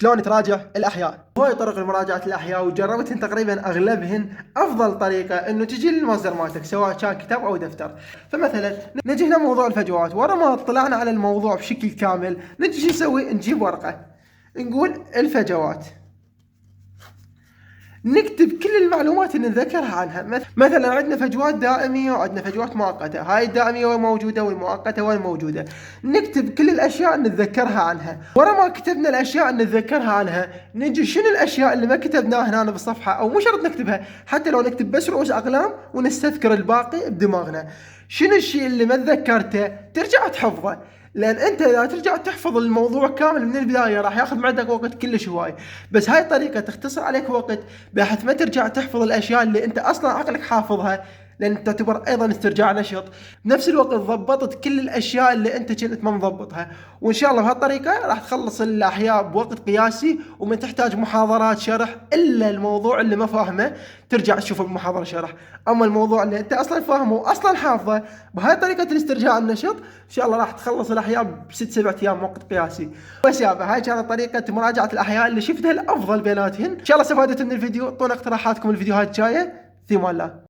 شلون تراجع الاحياء. هواي طرق لمراجعه الاحياء وجربتهن تقريبا اغلبهن. افضل طريقه انه تجي للمصدر مالتك سواء كان كتاب او دفتر. فمثلا نجي هنا موضوع الفجوات، ورا ما طلعنا على الموضوع بشكل كامل نجي شو نسوي؟ نجيب ورقه نقول الفجوات، نكتب كل المعلومات اللي نذكرها عنها. مثلا عندنا فجوات دائمية وعندنا فجوات مؤقتة، هاي الدائمية وين موجودة والمؤقتة وين موجودة. نكتب كل الأشياء اللي نتذكرها عنها. ورا ما كتبنا الأشياء اللي نتذكرها عنها نجي شنو الأشياء اللي ما كتبناها هنا بالصفحة، أو مو شرط نكتبها، حتى لو نكتب بس رؤوس أقلام ونستذكر الباقي بدماغنا. شنو الشيء اللي ما تذكرته ترجع تحفظه، لان انت اذا ترجع تحفظ الموضوع كامل من البدايه راح ياخذ عندك وقت كلش هواي. بس هاي الطريقه تختصر عليك وقت بحيث ما ترجع تحفظ الاشياء اللي انت اصلا عقلك حافظها، لان تعتبر ايضا استرجاع نشط. بنفس الوقت ضبطت كل الاشياء اللي انت كنت ما مضبطها. وان شاء الله بهالطريقه راح تخلص الاحياء بوقت قياسي، وما تحتاج محاضرات شرح الا الموضوع اللي ما فاهمه ترجع تشوفه بمحاضره شرح. اما الموضوع اللي انت اصلا فاهمه واصلا حافظه بهاي طريقه الاسترجاع النشط ان شاء الله راح تخلص الاحياء بست 7 ايام وقت قياسي. بس يابا هاي كانت طريقه مراجعه الاحياء اللي شفتها الافضل بيناتهن. ان شاء الله استفادت من الفيديو. اعطونا اقتراحاتكم الفيديوهات الجايه. في امان الله.